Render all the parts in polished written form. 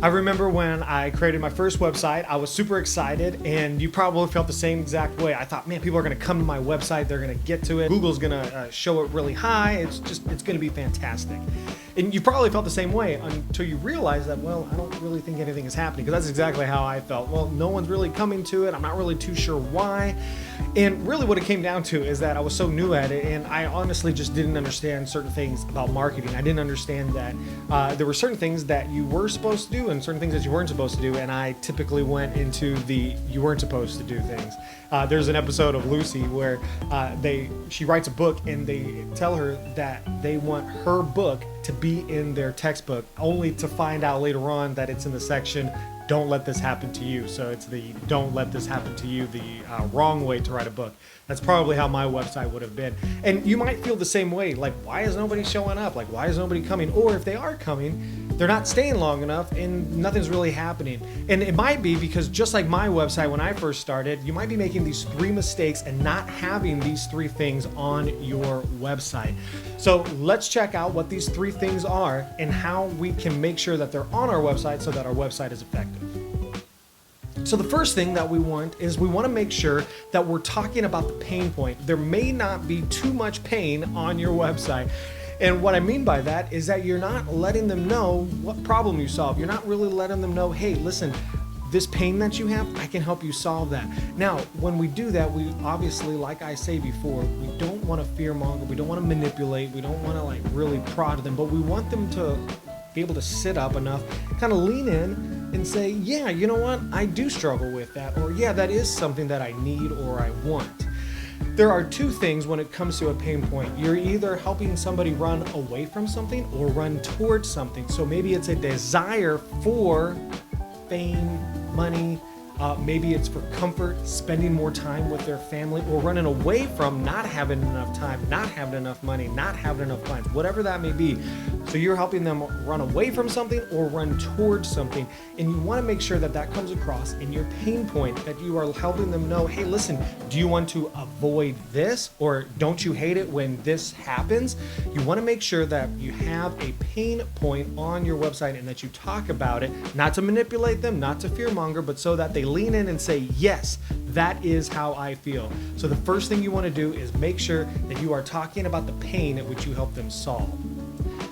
I remember when I created my first website, I was super excited, and you probably felt the same exact way. I thought, man, people are gonna come to my website, they're gonna get to it, Google's gonna show it really high, it's gonna be fantastic. And you probably felt the same way until you realize that, well, I don't really think anything is happening, because that's exactly how I felt. Well, no one's really coming to it, I'm not really too sure why. And really what it came down to is that I was so new at it, and I honestly just didn't understand certain things about marketing. I didn't understand that there were certain things that you were supposed to do and certain things that you weren't supposed to do, and I typically went into the you weren't supposed to do things. There's an episode of Lucy where she writes a book, and they tell her that they want her book to be in their textbook, only to find out later on that it's in the section "Don't let this happen to you." So it's the "Don't let this happen to you," the wrong way to write a book. That's probably how my website would have been. And you might feel the same way, like, why is nobody showing up? Like, why is nobody coming? Or if they are coming, they're not staying long enough and nothing's really happening. And it might be because, just like my website when I first started, you might be making these 3 mistakes and not having these 3 things on your website. So let's check out what these 3 things are and how we can make sure that they're on our website so that our website is effective. So the first thing that we want to make sure that we're talking about the pain point. There may not be too much pain on your website. And what I mean by that is that you're not letting them know what problem you solve. You're not really letting them know, hey, listen, this pain that you have, I can help you solve that. Now, when we do that, we obviously, like I say before, we don't want to fearmonger, we don't want to manipulate, we don't want to really prod them, but we want them to be able to sit up enough, kind of lean in and say, yeah, you know what, I do struggle with that, or yeah, that is something that I need or I want. There are 2 things when it comes to a pain point. You're either helping somebody run away from something or run towards something. So maybe it's a desire for fame, money, maybe it's for comfort, spending more time with their family, or running away from not having enough time, not having enough money, not having enough clients, whatever that may be. So you're helping them run away from something or run towards something. And you want to make sure that that comes across in your pain point, that you are helping them know, hey, listen, do you want to avoid this, or don't you hate it when this happens? You want to make sure that you have a pain point on your website and that you talk about it, not to manipulate them, not to fearmonger, but so that they lean in and say, yes, that is how I feel. So the first thing you want to do is make sure that you are talking about the pain at which you help them solve.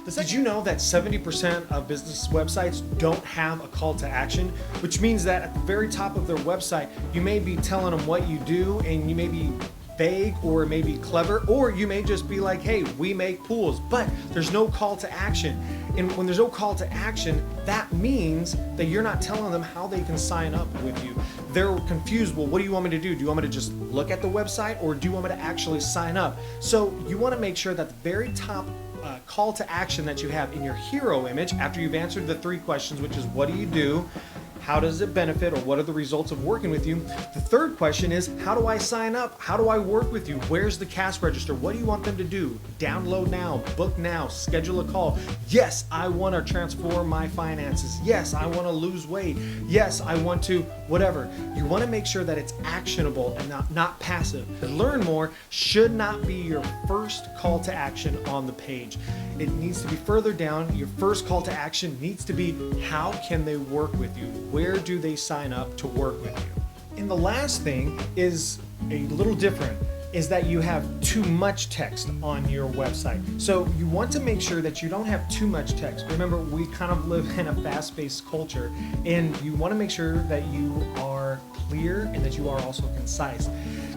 Did you know that 70% of business websites don't have a call to action? Which means that at the very top of their website, you may be telling them what you do, and you may be vague or maybe clever, or you may just be like, hey, we make pools, but there's no call to action. And when there's no call to action, that means that you're not telling them how they can sign up with you. They're confused. Well, what do you want me to do? Do you want me to just look at the website, or do you want me to actually sign up? So you want to make sure that the very top call to action that you have in your hero image, after you've answered the 3 questions, which is what do you do, how does it benefit, or what are the results of working with you? The third question is, how do I sign up? How do I work with you? Where's the cash register? What do you want them to do? Download now, book now, schedule a call. Yes, I want to transform my finances. Yes, I want to lose weight. Yes, I want to whatever. You want to make sure that it's actionable and not passive. To learn more should not be your first call to action on the page. It needs to be further down. Your first call to action needs to be, how can they work with you? Where do they sign up to work with you? And the last thing is a little different, is that you have too much text on your website. So you want to make sure that you don't have too much text. Remember, we kind of live in a fast-paced culture, and you want to make sure that you are clear and that you are also concise.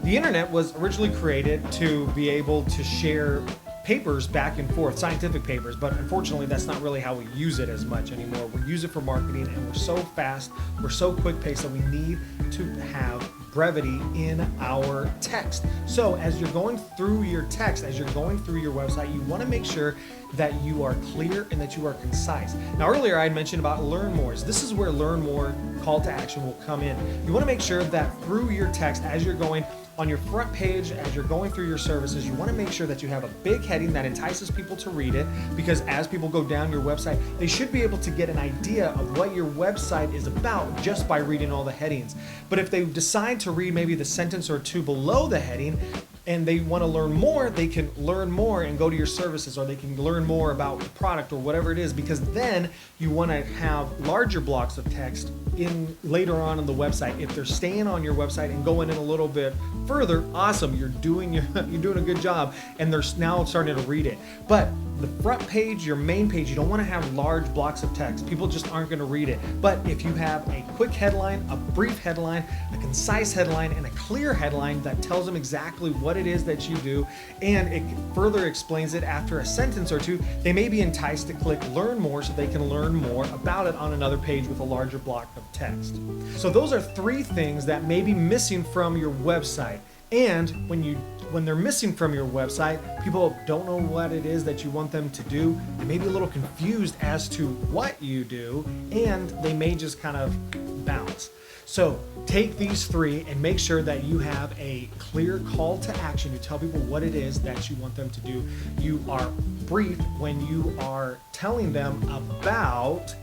The internet was originally created to be able to share papers back and forth, scientific papers, but unfortunately that's not really how we use it as much anymore. We use it for marketing, and we're so fast, we're so quick paced that we need to have brevity in our text. So as you're going through your text, as you're going through your website, you want to make sure that you are clear and that you are concise. Now earlier I had mentioned about learn more. This is where learn more call to action will come in. You want to make sure that through your text, as you're going on your front page, as you're going through your services, you want to make sure that you have a big heading that entices people to read it, because as people go down your website, they should be able to get an idea of what your website is about just by reading all the headings. But if they decide to read maybe the sentence or 2 below the heading, and they want to learn more, they can learn more and go to your services, or they can learn more about the product or whatever it is, because then you want to have larger blocks of text in later on the website. If they're staying on your website and going in a little bit further, awesome, you're doing a good job, and they're now starting to read it. But the front page, your main page, you don't want to have large blocks of text. People just aren't going to read it. But if you have a quick headline, a brief headline, a concise headline, and a clear headline that tells them exactly what it is that you do, and it further explains it after a sentence or two, they may be enticed to click learn more so they can learn more about it on another page with a larger block of text. So those are 3 things that may be missing from your website. And when they're missing from your website, people don't know what it is that you want them to do. They may be a little confused as to what you do, and they may just kind of bounce. So take these 3 and make sure that you have a clear call to action. You tell people what it is that you want them to do. You are brief when you are telling them about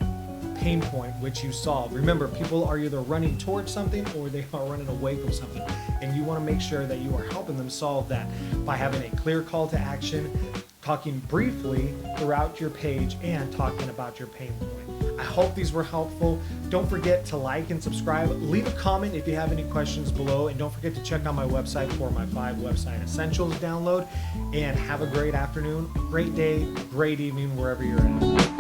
pain point which you solve. Remember, people are either running towards something or they are running away from something, and you want to make sure that you are helping them solve that by having a clear call to action, talking briefly throughout your page, and talking about your pain point. I hope these were helpful. Don't forget to like and subscribe. Leave a comment if you have any questions below, and don't forget to check out my website for my 5 website essentials download. And have a great afternoon, great day, great evening, wherever you're at.